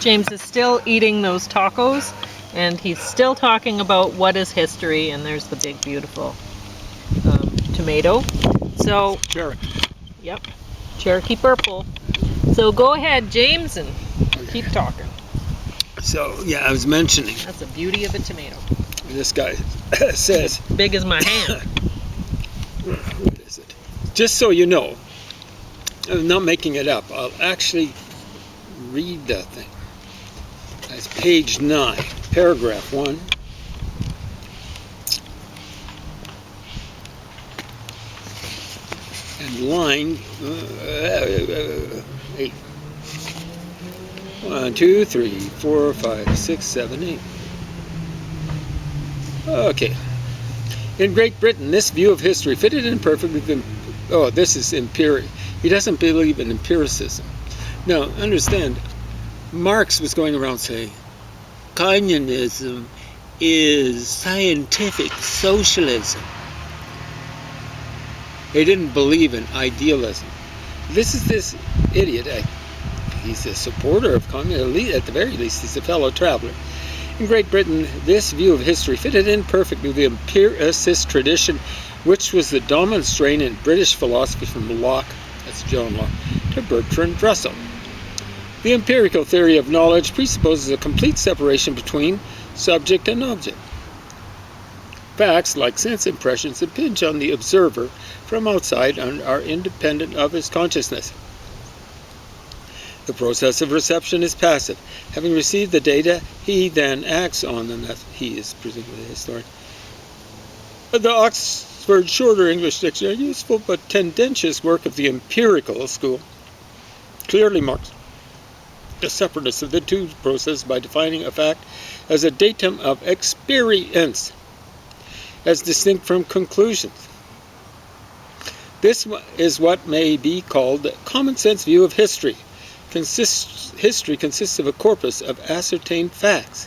James is still eating those tacos, and he's still talking about what is history, and there's the big, beautiful tomato. So, Cherry. Yep, Cherokee purple. So go ahead, James, and keep talking. So, yeah, I was mentioning. That's the beauty of a tomato. This guy says... As big as my hand. What is it? Just so you know, I'm not making it up. I'll actually read that thing. That's page 9, paragraph 1. And line 8. 1, 2, 3, 4, 5, 6, 7, 8. Okay. In Great Britain, this view of history fitted in perfectly with... Oh, this is empirical. He doesn't believe in empiricism. Now, understand, Marx was going around saying, communism is scientific socialism. He didn't believe in idealism. This is this idiot. He's a supporter of communism. At the very least, he's a fellow traveler. In Great Britain, this view of history fitted in perfectly with the empiricist tradition, which was the dominant strain in British philosophy from Locke, that's John Locke, to Bertrand Russell. The empirical theory of knowledge presupposes a complete separation between subject and object. Facts, like sense impressions, impinge on the observer from outside and are independent of his consciousness. The process of reception is passive. Having received the data, he then acts on them. He is presumably a historian. The Oxford Shorter English Dictionary, useful but tendentious work of the empirical school, clearly marks the separateness of the two processes by defining a fact as a datum of experience, as distinct from conclusions. This is what may be called the common sense view of history. History consists of a corpus of ascertained facts.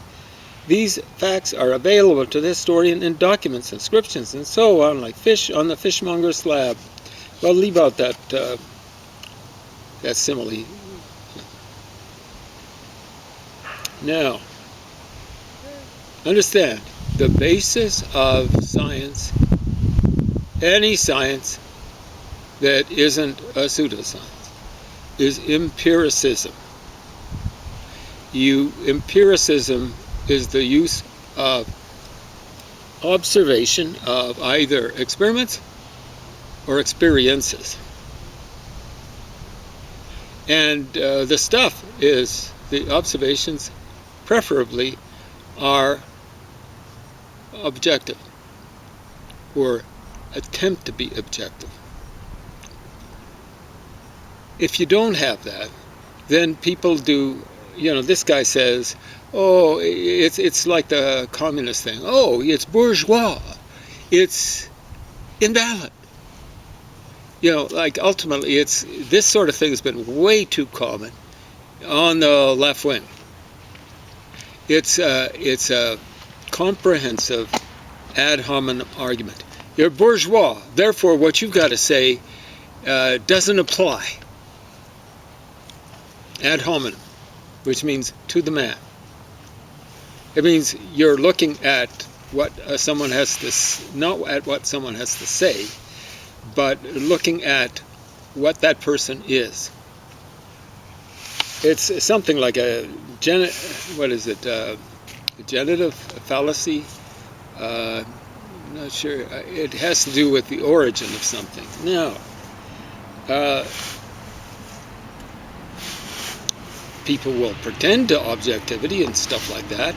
These facts are available to the historian in documents, inscriptions, and so on, like fish on the fishmonger's slab. Well, leave out that simile. Now, understand, the basis of science, any science that isn't a pseudoscience, is empiricism. Empiricism is the use of observation of either experiments or experiences. And the stuff is, the observations preferably are objective or attempt to be objective. If you don't have that, then people do, this guy says, oh, it's like the communist thing. Oh, it's bourgeois. It's invalid. Like ultimately, this sort of thing has been way too common on the left wing. It's a comprehensive ad hominem argument. You're bourgeois, therefore what you've got to say doesn't apply. Ad hominem, which means to the man. It means you're looking at what someone has to, not at what someone has to say, but looking at what that person is. It's something like a genitive fallacy. I'm not sure. It has to do with the origin of something. Now, people will pretend to objectivity and stuff like that,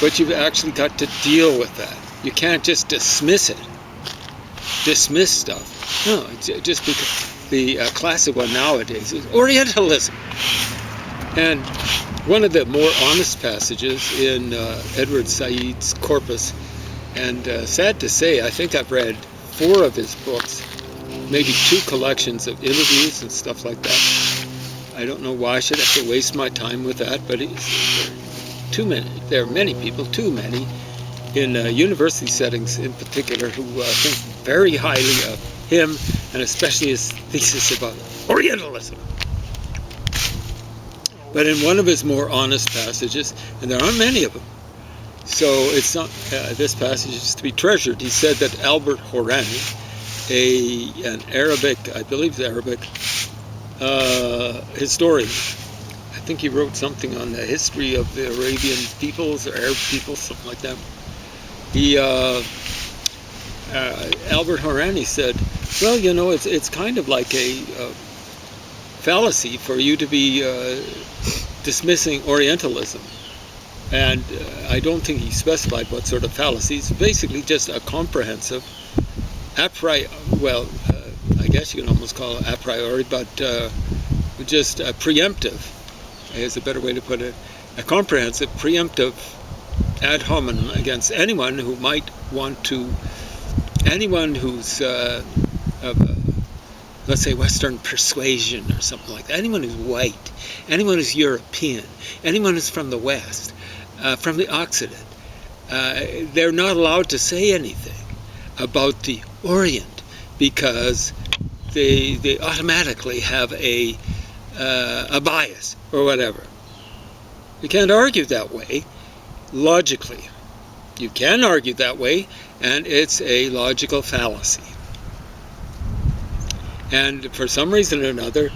but you've actually got to deal with that. You can't just dismiss it. Dismiss stuff. No, just because the classic one nowadays is Orientalism. And one of the more honest passages in Edward Said's corpus, and sad to say, I think I've read 4 of his books, maybe 2 collections of interviews and stuff like that. I don't know why I should have to waste my time with that, but too many. There are many people, too many, in university settings in particular, who think very highly of him, and especially his thesis about Orientalism. But in one of his more honest passages, and there aren't many of them, so it's not, this passage is to be treasured. He said that Albert Horani, an Arabic, I believe Arabic, historian, I think he wrote something on the history of the Arabian peoples or Arab peoples, something like that. Albert Horani said, well, you know, it's kind of like a fallacy for you to be dismissing Orientalism. And I don't think he specified what sort of fallacy. It's basically just a comprehensive, I guess you can almost call it a priori, but just a preemptive, is a better way to put it, a comprehensive, preemptive ad hominem against anyone who might want to, anyone who's of, let's say, Western persuasion or something like that, anyone who's white, anyone who's European, anyone who's from the West, from the Occident, they're not allowed to say anything about the Orient because they automatically have a bias or whatever. You can't argue that way logically. You can argue that way, and it's a logical fallacy. And for some reason or another,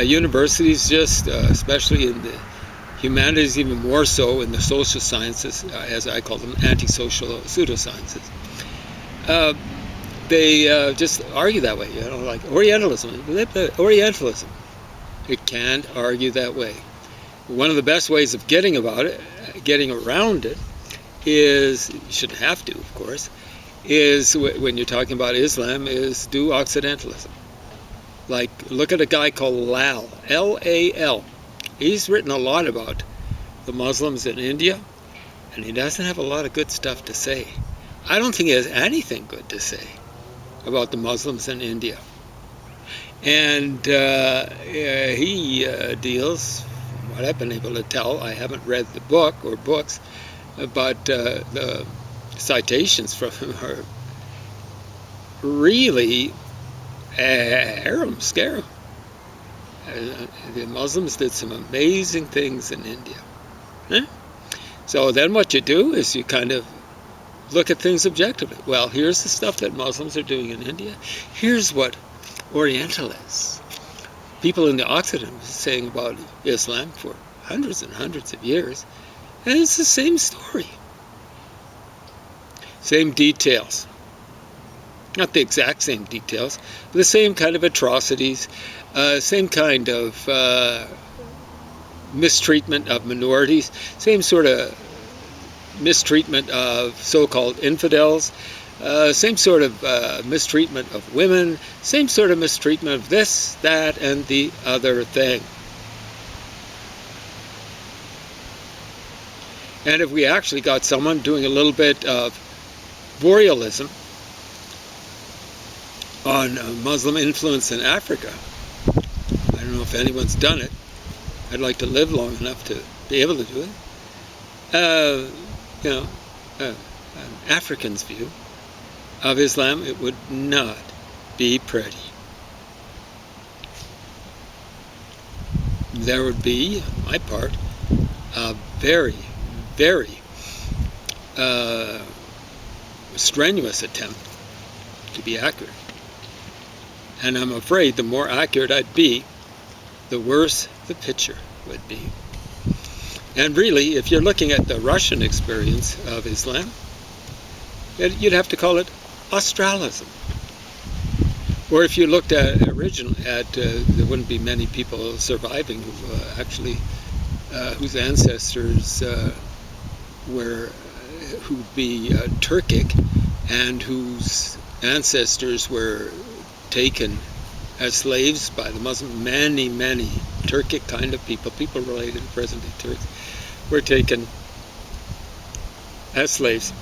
universities just, especially in the humanities, even more so in the social sciences, as I call them, anti-social pseudosciences, they just argue that way, you know, like Orientalism. It can't argue that way. One of the best ways of getting around it is, you shouldn't have to, of course, is when you're talking about Islam, is do Occidentalism. Like, look at a guy called Lal, L-A-L. He's written a lot about the Muslims in India, and he doesn't have a lot of good stuff to say. I don't think he has anything good to say about the Muslims in India. And he deals, from what I've been able to tell, I haven't read the book or books, but the citations from him are really scare him. The Muslims did some amazing things in India. So then what you do is you kind of look at things objectively. Well, here's the stuff that Muslims are doing in India. Here's what Orientalists, people in the Occident, were saying about Islam for hundreds and hundreds of years. And it's the same story. Same details. Not the exact same details, but the same kind of atrocities, same kind of mistreatment of minorities, same sort of mistreatment of so-called infidels, same sort of mistreatment of women, same sort of mistreatment of this, that, and the other thing. And if we actually got someone doing a little bit of borealism on Muslim influence in Africa, I don't know if anyone's done it. I'd like to live long enough to be able to do it. An African's view of Islam, it would not be pretty. There would be, on my part, a very, very strenuous attempt to be accurate. And I'm afraid the more accurate I'd be, the worse the picture would be. And really, if you're looking at the Russian experience of Islam, you'd have to call it Australism. Or if you looked at there wouldn't be many people surviving who whose ancestors who'd be Turkic, and whose ancestors were taken as slaves by the Muslims. Many Turkic kind of people related to present-day Turks, were taken as slaves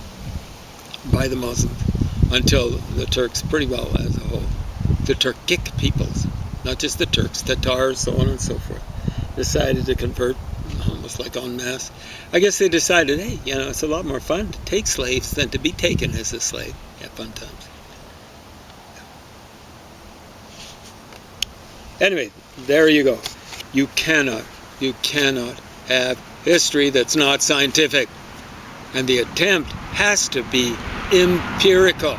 by the Muslims until the Turks, pretty well as a whole, the Turkic peoples, not just the Turks, Tatars, so on and so forth, decided to convert almost like en masse. I guess they decided, hey, it's a lot more fun to take slaves than to be taken as a slave. Yeah, fun times. Anyway, there you go. You cannot You cannot have history that's not scientific. And the attempt has to be empirical.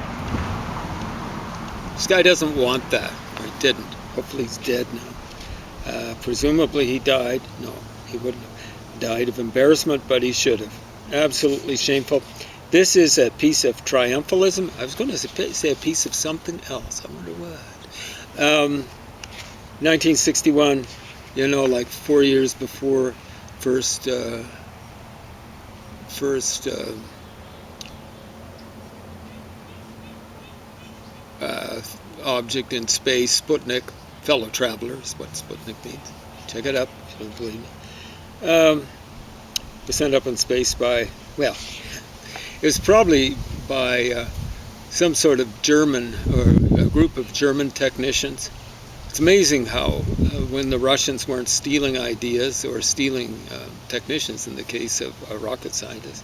This guy doesn't want that, or he didn't. Hopefully he's dead now. Presumably he died. No, he wouldn't have died of embarrassment, but he should have. Absolutely shameful. This is a piece of triumphalism. I was going to say a piece of something else. I wonder what. 1961, you know, like 4 years before first object in space, Sputnik, fellow traveler is what Sputnik means. Check it up if you don't believe me. Was sent up in space by, well, it was probably by some sort of German, or a group of German technicians. It's amazing how when the Russians weren't stealing ideas or stealing technicians in the case of a rocket scientist,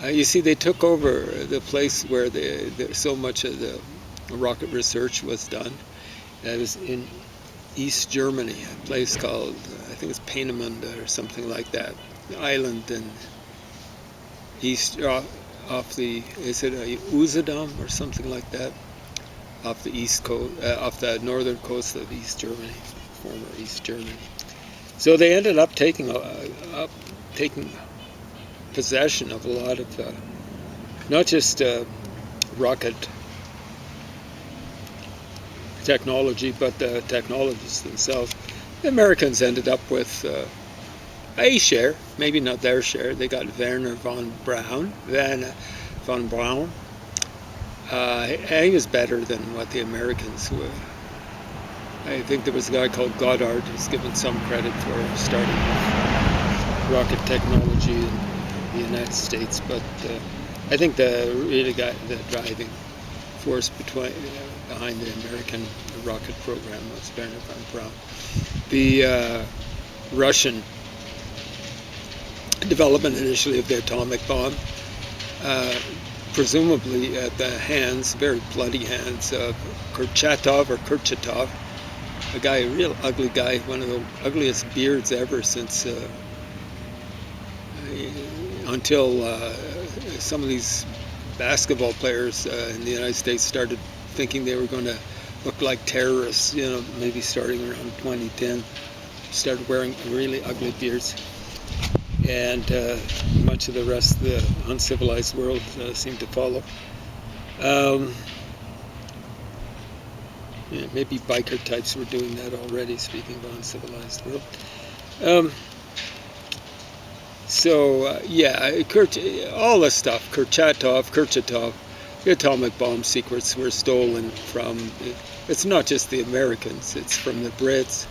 you see they took over the place where so much of the rocket research was done. That was in East Germany, a place called, I think it's Peenemünde or something like that, island in east, off the, is it Usedom or something like that, off the east coast, off the northern coast of East Germany, former East Germany. So they ended up taking possession of a lot of, not just rocket technology, but the technologists themselves. The Americans ended up with a share, maybe not their share. They got Werner von Braun. He was better than what the Americans were. I think there was a guy called Goddard who's given some credit for starting rocket technology in the United States, but I think the driving force behind the American rocket program was Werner von Braun. The Russian development initially of the atomic bomb, presumably at the hands, very bloody hands, of Kurchatov, a real ugly guy, one of the ugliest beards ever since until some of these basketball players in the United States started thinking they were going to look like terrorists, you know, maybe starting around 2010, started wearing really ugly beards. And much of the rest of the uncivilized world seemed to follow. Yeah, maybe biker types were doing that already, speaking of uncivilized world. All this stuff, Kurchatov, the atomic bomb secrets were stolen from, it's not just the Americans, it's from the Brits,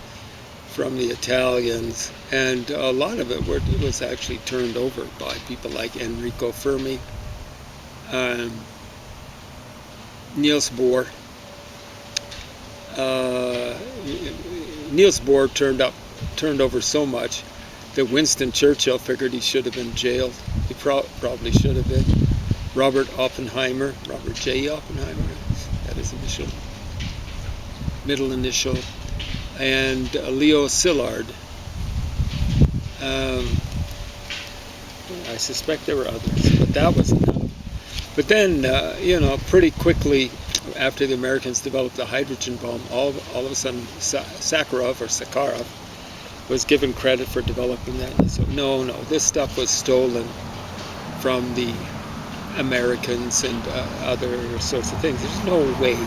from the Italians, and a lot of it was actually turned over by people like Enrico Fermi, Niels Bohr. Niels Bohr turned over so much that Winston Churchill figured he should have been jailed. He probably should have been. Robert J. Oppenheimer, that is middle initial, and Leo Szilard. I suspect there were others, but that was enough. But then, pretty quickly after the Americans developed the hydrogen bomb, all of a sudden Sakharov was given credit for developing that. And so no, this stuff was stolen from the Americans and other sorts of things. There's no way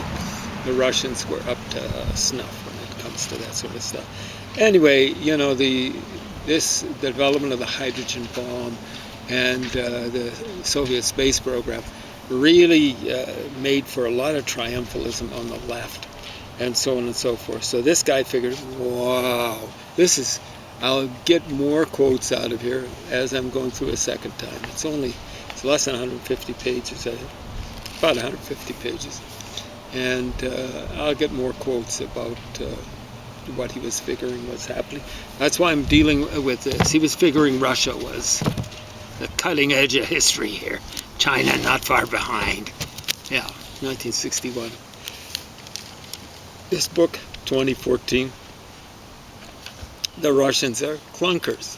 the Russians were up to snuff when it comes to that sort of stuff. Anyway, the development of the hydrogen bomb and the Soviet space program really made for a lot of triumphalism on the left, and so on and so forth. So this guy figured, wow, I'll get more quotes out of here as I'm going through a second time. It's less than 150 pages, I think, about 150 pages. And I'll get more quotes about what he was figuring was happening. That's why I'm dealing with this. He was figuring Russia was the cutting edge of history here. China not far behind. Yeah, 1961. This book, 2014. the Russians are clunkers.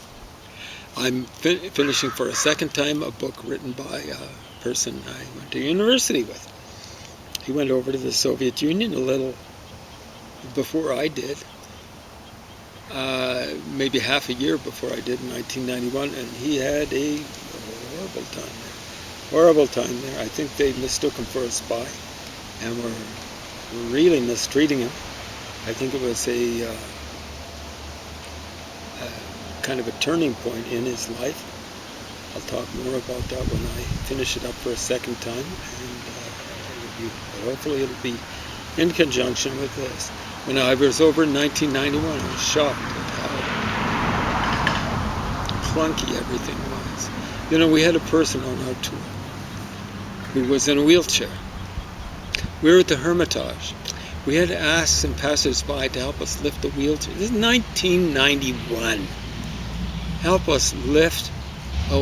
I'm finishing for a second time a book written by a person I went to university with. He went over to the Soviet Union a little before I did, maybe half a year before I did in 1991, and he had a horrible time there. Horrible time there. I think they mistook him for a spy and were really mistreating him. I think it was a kind of a turning point in his life. I'll talk more about that when I finish it up for a second time, and hopefully it'll be in conjunction with this. When I was over in 1991, I was shocked at how clunky everything was. You know, we had a person on our tour who was in a wheelchair. We were at the Hermitage. We had to ask some passers-by to help us lift the wheelchair. This is 1991. Help us lift a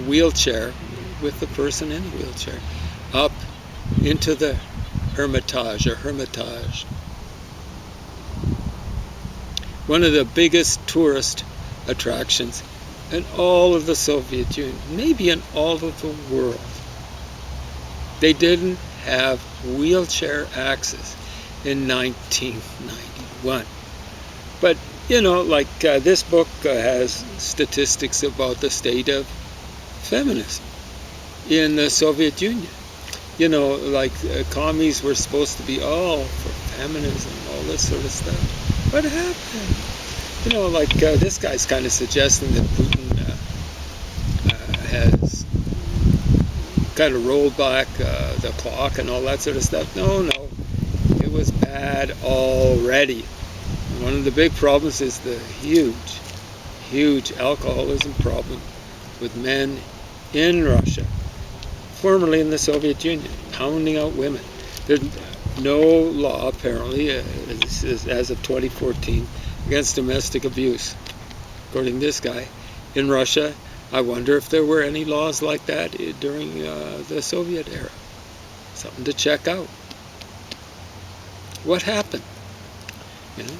wheelchair with the person in the wheelchair up into the Hermitage, or Hermitage. One of the biggest tourist attractions in all of the Soviet Union, maybe in all of the world. They didn't have wheelchair access in 1991. But, you know, like this book has statistics about the state of feminism in the Soviet Union. You know, like commies were supposed to be all for feminism, all this sort of stuff. What happened? You know, like this guy's kind of suggesting that Putin has kind of rolled back the clock and all that sort of stuff. No, it was bad already. One of the big problems is the huge alcoholism problem with men in Russia, formerly in the Soviet Union, pounding out women. There's no law, apparently, as of 2014, against domestic abuse, according to this guy. In Russia, I wonder if there were any laws like that during the Soviet era. Something to check out. What happened? You know?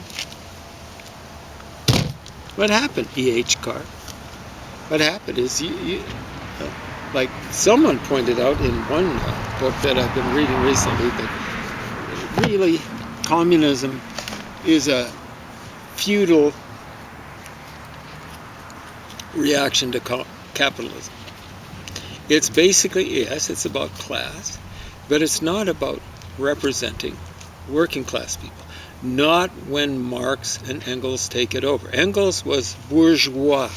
What happened, E.H. Carr? What happened is, like someone pointed out in one book that I've been reading recently, that really communism is a feudal reaction to capitalism. It's basically, yes, it's about class, but it's not about representing working class people. Not when Marx and Engels take it over. Engels was bourgeois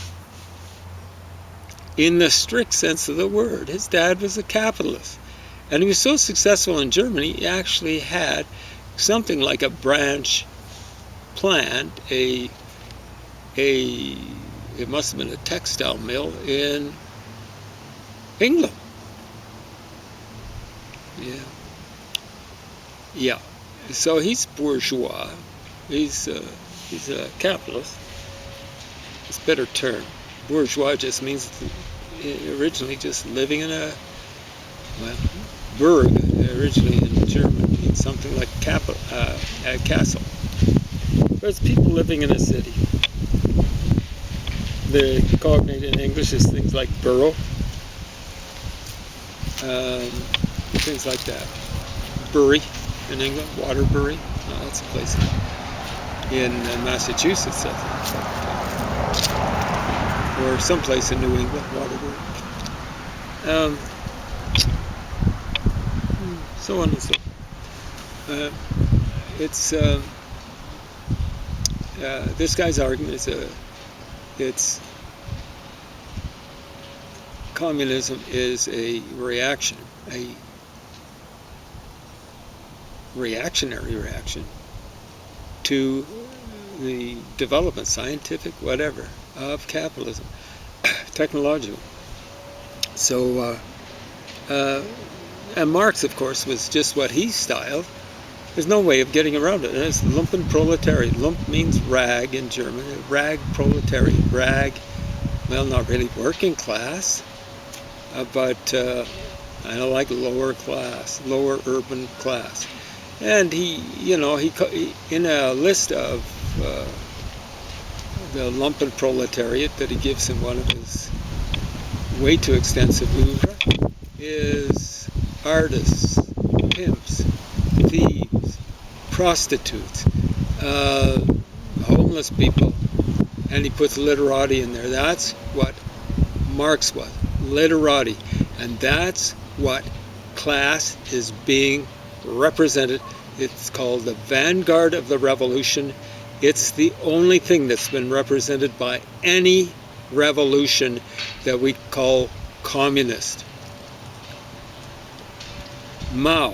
in the strict sense of the word. His dad was a capitalist. And he was so successful in Germany, he actually had something like a branch plant, it must have been a textile mill in England. Yeah. So he's bourgeois. He's a capitalist. It's a better term. Bourgeois just means originally just living in a burg, originally in German, means something like a castle. But it's people living in a city. The cognate in English is things like borough, things like that. Bury in England, Waterbury, that's a place in Massachusetts, I think, or someplace in New England, Waterbury. So on and so forth. This guy's argument is communism is a reactionary reaction to the development, scientific, whatever, of capitalism, technological. So, and Marx, of course, was just what he styled. There's no way of getting around it. And it's lumpenproletariat. Lump means rag in German. Rag proletariat. Rag, well, not really working class, but I like lower class, lower urban class. And he in a list of the lumpen proletariat that he gives in one of his way too extensive oeuvre is artists, pimps, thieves, prostitutes, homeless people, and he puts literati in there. That's what Marx was, literati, and that's what class is being represented. It's called the vanguard of the revolution. It's the only thing that's been represented by any revolution that we call communist. Mao,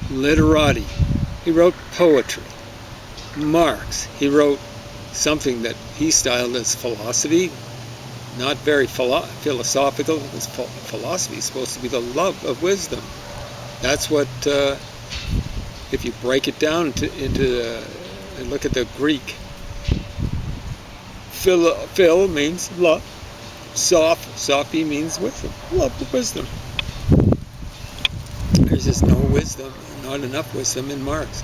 literati. He wrote poetry. Marx, he wrote something that he styled as philosophy, not very philosophical. His philosophy is supposed to be the love of wisdom. That's what, if you break it down into and look at the Greek, phil means love, sophi means wisdom, love of wisdom. There's just no wisdom, not enough wisdom in Marx.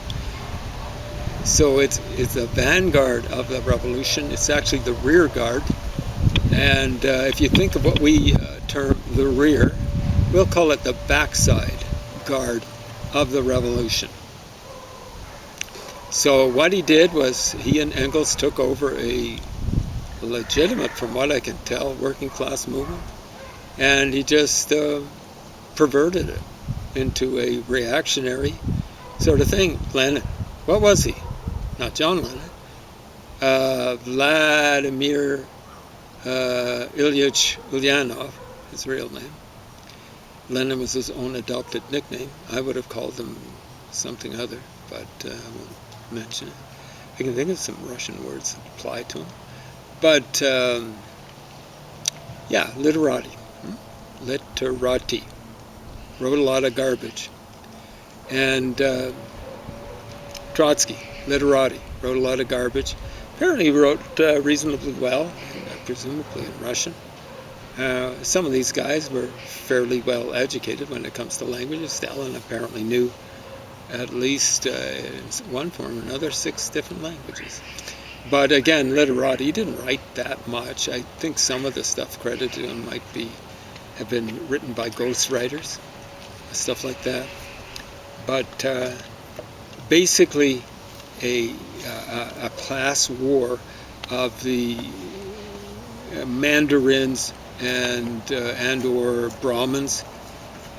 So it's the vanguard of the revolution. It's actually the rear guard. And if you think of what we term the rear, we'll call it the backside guard of the revolution. So what he did was he and Engels took over a legitimate, from what I can tell, working class movement, and he just perverted it into a reactionary sort of thing. Lenin, what was he? Not John Lennon. Vladimir Ilyich Ulyanov, his real name. Lenin was his own adopted nickname. I would have called him something other, but I won't mention it. I can think of some Russian words that apply to him. But, yeah, literati. Literati. Wrote a lot of garbage. And Trotsky, literati. Wrote a lot of garbage. Apparently he wrote reasonably well, presumably in Russian. Some of these guys were fairly well educated when it comes to languages. Stalin apparently knew at least in one form or another 6 different languages. But again, literati, he didn't write that much. I think some of the stuff credited to him might have been written by ghostwriters, stuff like that. But basically a class war of the mandarins and or Brahmins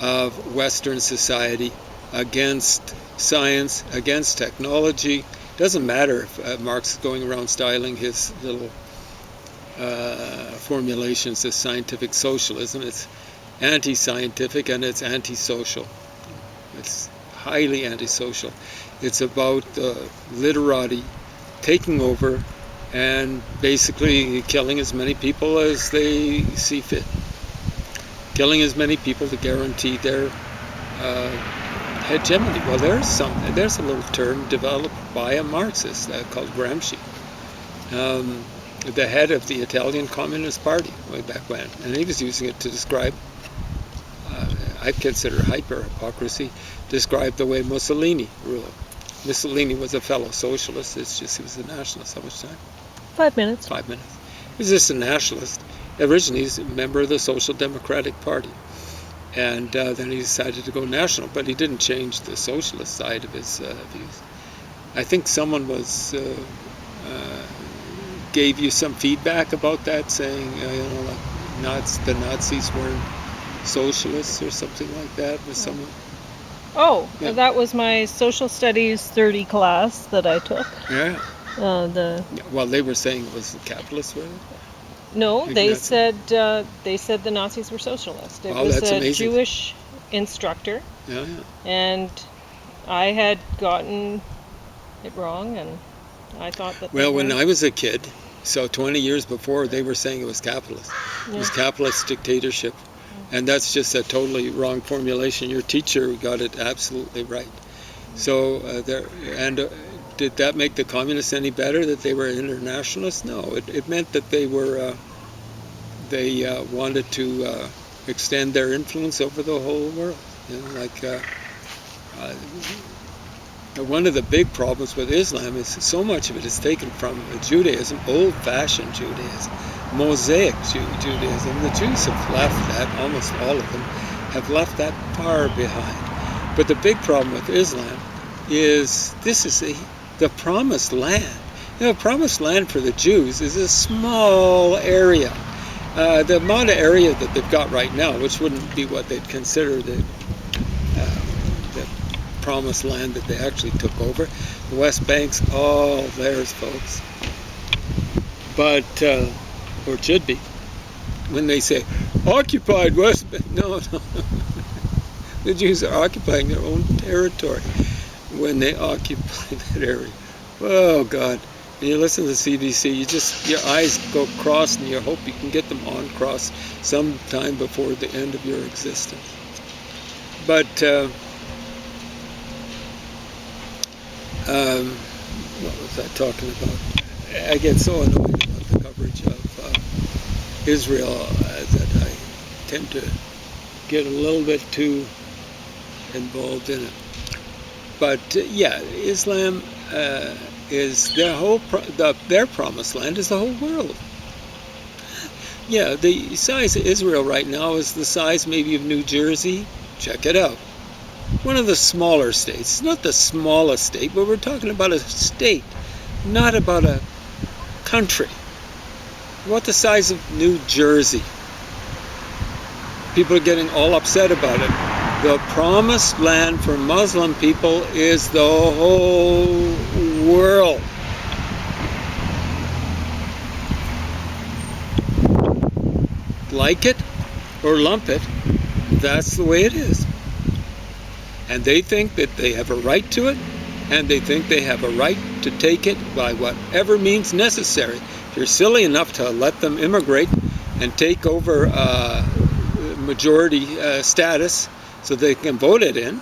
of Western society against science, against technology. Doesn't matter if Marx is going around styling his little formulations as scientific socialism. It's anti-scientific and it's anti-social. It's highly antisocial. It's about literati taking over and basically killing as many people as they see fit. Killing as many people to guarantee their hegemony. Well, there's a little term developed by a Marxist called Gramsci, the head of the Italian Communist Party way back when, and he was using it to describe, I consider hyper-hypocrisy, describe the way Mussolini ruled. Mussolini was a fellow socialist, it's just he was a nationalist. How much time? 5 minutes. 5 minutes. He was just a nationalist. Originally, he's a member of the Social Democratic Party. And then he decided to go national, but he didn't change the socialist side of his views. I think someone gave you some feedback about that, saying, the Nazis weren't socialists or something like that. Was someone? Oh, Yeah. that was my social studies 30 class that I took. Yeah. Well, they were saying it was the capitalists, were they? No, they That's- said the Nazis were socialist. It Oh, was that's a amazing. Jewish instructor, Yeah. and I had gotten it wrong, and I thought that. Well, they when were- I was a kid, so 20 years before, they were saying it was capitalist. It was capitalist dictatorship. And that's just a totally wrong formulation. Your teacher got it absolutely right. So, did that make the communists any better, that they were internationalists? No, it meant that they were, they wanted to extend their influence over the whole world. One of the big problems with Islam is so much of it is taken from Judaism, old-fashioned Judaism, Mosaic Judaism. The Jews have left that, almost all of them have left that far behind. But the big problem with Islam is this is the promised land. You know, promised land for the Jews is a small area. The amount of area that they've got right now, which wouldn't be what they'd consider the promised land that they actually took over. The West Bank's all theirs, folks. But, or it should be. When they say, occupied West Bank, no. The Jews are occupying their own territory when they occupy that area. Oh, God. When you listen to the CBC, your eyes go cross and you hope you can get them on cross sometime before the end of your existence. But, what was I talking about? I get so annoyed about the coverage of Israel that I tend to get a little bit too involved in it. But yeah, Islam is their promised land is the whole world. Yeah, the size of Israel right now is the size maybe of New Jersey. Check it out. One of the smaller states. It's not the smallest state, but we're talking about a state, not about a country. What the size of New Jersey? People are getting all upset about it. The promised land for Muslim people is the whole world. Like it or lump it, that's the way it is. And they think that they have a right to it, and they think they have a right to take it by whatever means necessary. If you're silly enough to let them immigrate and take over majority status so they can vote it in,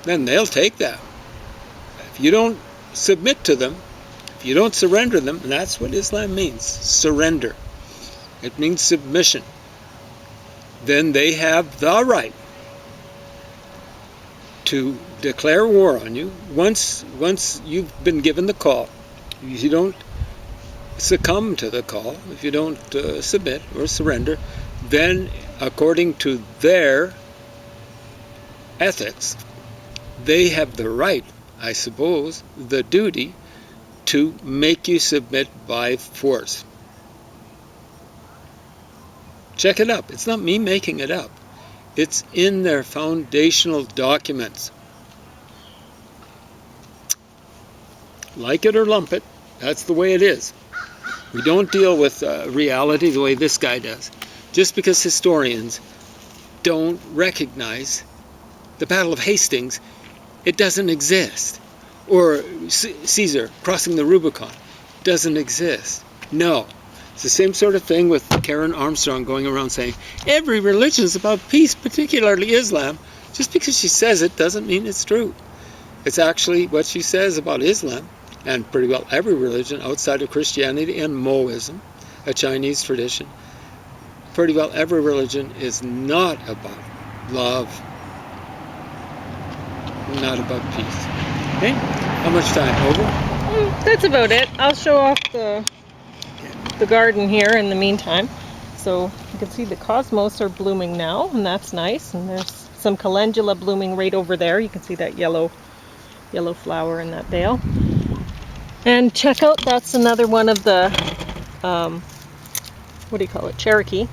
then they'll take that. If you don't submit to them, if you don't surrender them, and that's what Islam means, surrender. It means submission. Then they have the right to declare war on you. Once you've been given the call, if you don't succumb to the call, if you don't submit or surrender, then according to their ethics, they have the right, I suppose, the duty to make you submit by force. Check it up. It's not me making it up. It's in their foundational documents. Like it or lump it, that's the way it is. We don't deal with reality the way this guy does. Just because historians don't recognize the Battle of Hastings, it doesn't exist. Or Caesar crossing the Rubicon doesn't exist. No. It's the same sort of thing with Karen Armstrong going around saying, every religion is about peace, particularly Islam. Just because she says it doesn't mean it's true. It's actually what she says about Islam, and pretty well every religion outside of Christianity and Moism, a Chinese tradition. Pretty well every religion is not about love, not about peace. Okay? How much time? Over? That's about it. I'll show off the garden here in the meantime. So you can see the cosmos are blooming now, and that's nice. And there's some calendula blooming right over there. You can see that yellow flower in that bale. And check out, that's another one of the what do you call it, Cherokee.